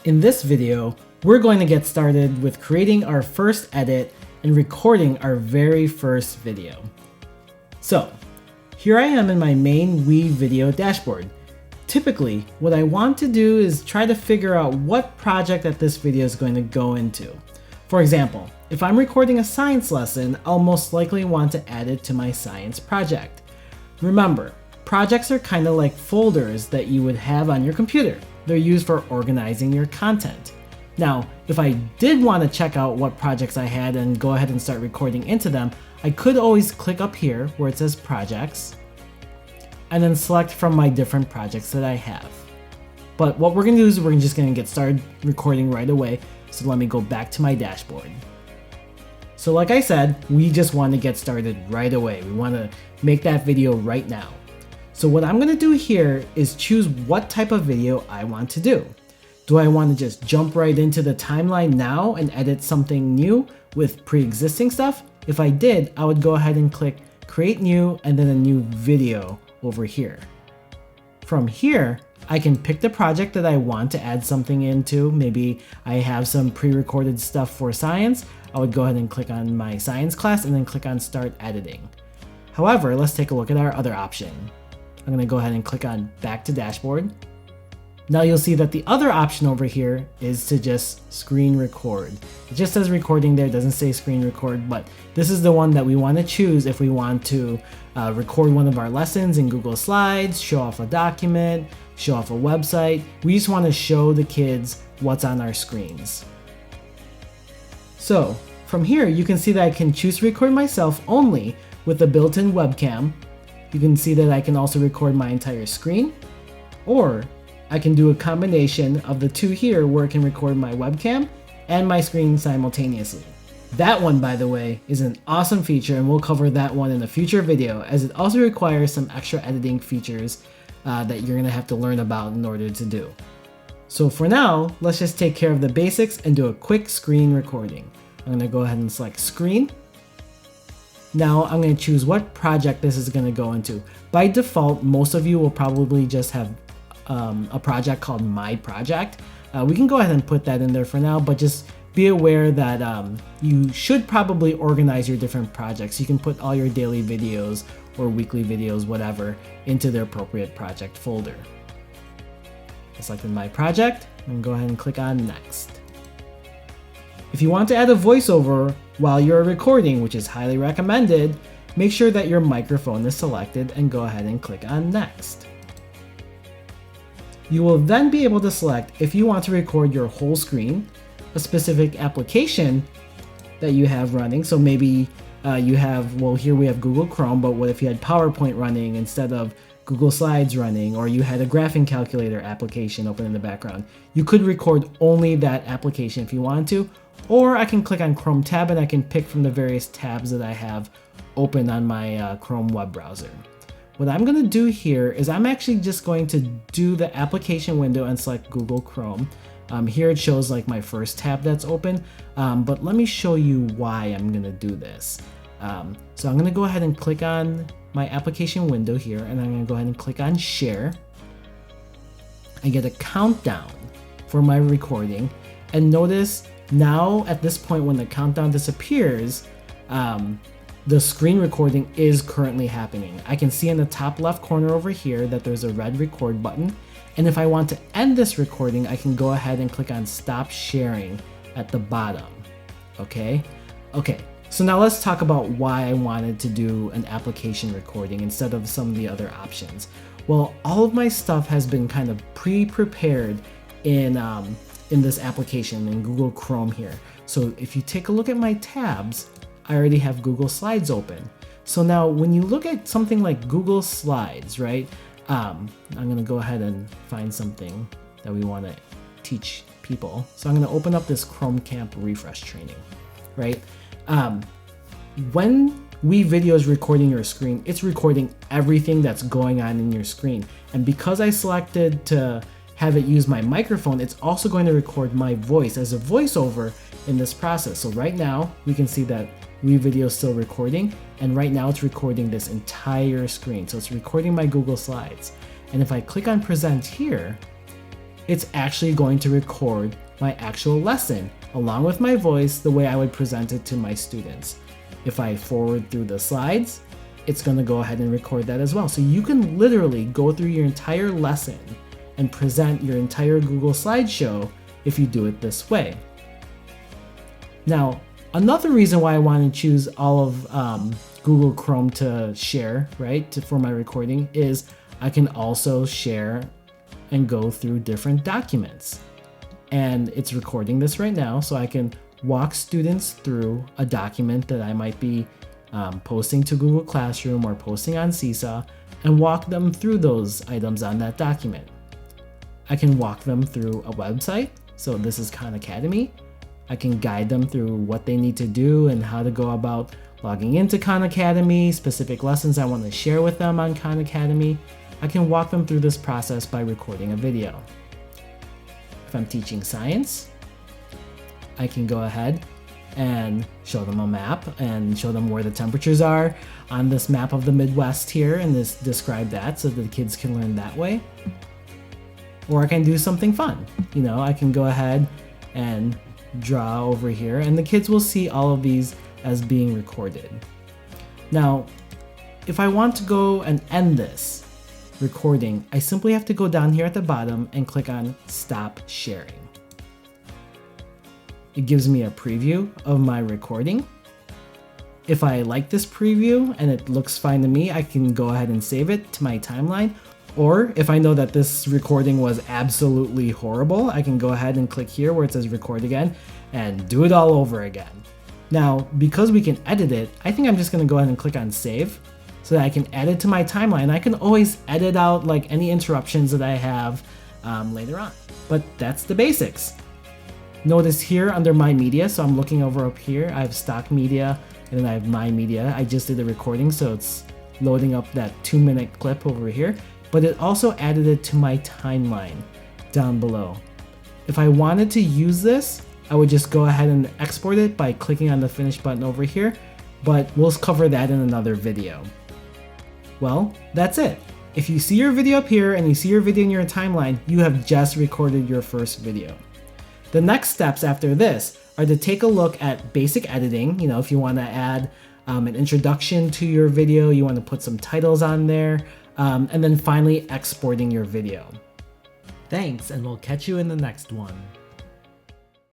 In this video, we're going to get started with creating our first edit and recording our very first video. So, here I am in my main WeVideo dashboard. Typically, what I want to do is try to figure out what project that this video is going to go into. For example, if I'm recording a science lesson, I'll most likely want to add it to my science project. Remember, projects are kind of like folders that you would have on your computer. They're used for organizing your content. Now, if I did want to check out what projects I had and go ahead and start recording into them, I could always click up here where it says projects and then select from my different projects that I have. But what we're going to do is we're just going to get started recording right away. So let me go back to my dashboard. So like I said, we just want to get started right away. We want to make that video right now. So what I'm going to do here is choose what type of video I want to do. Do I want to just jump right into the timeline now and edit something new with pre-existing stuff? If I did, I would go ahead and click create new and then a new video over here. From here, I can pick the project that I want to add something into. Maybe I have some pre-recorded stuff for science. I would go ahead and click on my science class and then click on start editing. However, let's take a look at our other option. I'm going to go ahead and click on back to dashboard. Now you'll see that the other option over here is to just screen record. It just says recording there, it doesn't say screen record, but this is the one that we want to choose if we want to record one of our lessons in Google Slides, show off a document, show off a website. We just want to show the kids what's on our screens. So from here, you can see that I can choose to record myself only with the built-in webcam. You can see that I can also record my entire screen, or I can do a combination of the two here where I can record my webcam and my screen simultaneously. That one, by the way, is an awesome feature, and we'll cover that one in a future video, as it also requires some extra editing features that you're gonna have to learn about in order to do. So for now, let's just take care of the basics and do a quick screen recording. I'm gonna go ahead and select screen. Now I'm going to choose what project this is going to go into. By default, most of you will probably just have a project called My Project. We can go ahead and put that in there for now, but just be aware that you should probably organize your different projects. You can put all your daily videos or weekly videos, whatever, into the appropriate project folder. I selected My Project and go ahead and click on Next. If you want to add a voiceover while you're recording, which is highly recommended, make sure that your microphone is selected and go ahead and click on Next. You will then be able to select if you want to record your whole screen, a specific application that you have running. So maybe you have, well, here we have Google Chrome, but what if you had PowerPoint running instead of Google Slides running, or you had a graphing calculator application open in the background? You could record only that application if you wanted to, or I can click on Chrome tab and I can pick from the various tabs that I have open on my Chrome web browser. What I'm going to do here is I'm actually just going to do the application window and select Google Chrome. Here it shows like my first tab that's open, but let me show you why I'm going to do this. So I'm going to go ahead and click on my application window here, and I'm going to go ahead and click on share. I get a countdown for my recording, and notice now at this point when the countdown disappears, the screen recording is currently happening. I can see in the top left corner over here that there's a red record button, and if I want to end this recording, I can go ahead and click on stop sharing at the bottom. Okay, so now let's talk about why I wanted to do an application recording instead of some of the other options. Well, all of my stuff has been kind of pre-prepared in this application in Google Chrome here. So if you take a look at my tabs, I already have Google Slides open. So now when you look at something like Google Slides, right? I'm gonna go ahead and find something that we wanna teach people. So I'm gonna open up this Chrome Camp refresh training, right? When WeVideo is recording your screen, it's recording everything that's going on in your screen. And because I selected to have it use my microphone, it's also going to record my voice as a voiceover in this process. So right now we can see that WeVideo is still recording, and right now it's recording this entire screen. So it's recording my Google Slides. And if I click on present here, it's actually going to record my actual lesson along with my voice the way I would present it to my students. If I forward through the slides, it's going to go ahead and record that as well. So you can literally go through your entire lesson and present your entire Google slideshow if you do it this way. Now, another reason why I want to choose all of Google Chrome to share, right, for my recording is I can also share and go through different documents. And it's recording this right now, so I can walk students through a document that I might be posting to Google Classroom or posting on SeeSaw, and walk them through those items on that document. I can walk them through a website, so this is Khan Academy. I can guide them through what they need to do and how to go about logging into Khan Academy, specific lessons I want to share with them on Khan Academy. I can walk them through this process by recording a video. If I'm teaching science, I can go ahead and show them a map and show them where the temperatures are on this map of the Midwest here and describe that so that the kids can learn that way. Or I can do something fun. You know, I can go ahead and draw over here and the kids will see all of these as being recorded. Now, if I want to go and end this recording, I simply have to go down here at the bottom and click on Stop Sharing. It gives me a preview of my recording. If I like this preview and it looks fine to me, I can go ahead and save it to my timeline. Or if I know that this recording was absolutely horrible, I can go ahead and click here where it says record again and do it all over again. Now, because we can edit it, I think I'm just gonna go ahead and click on save so that I can add it to my timeline. I can always edit out like any interruptions that I have later on. But that's the basics. Notice here under my media, so I'm looking over up here, I have stock media and then I have my media. I just did a recording, so it's loading up that 2-minute clip over here, but it also added it to my timeline down below. If I wanted to use this, I would just go ahead and export it by clicking on the finish button over here, but we'll cover that in another video. Well, that's it. If you see your video up here and you see your video in your timeline, you have just recorded your first video. The next steps after this are to take a look at basic editing. You know, if you want to add an introduction to your video, you want to put some titles on there, and then finally exporting your video. Thanks, and we'll catch you in the next one.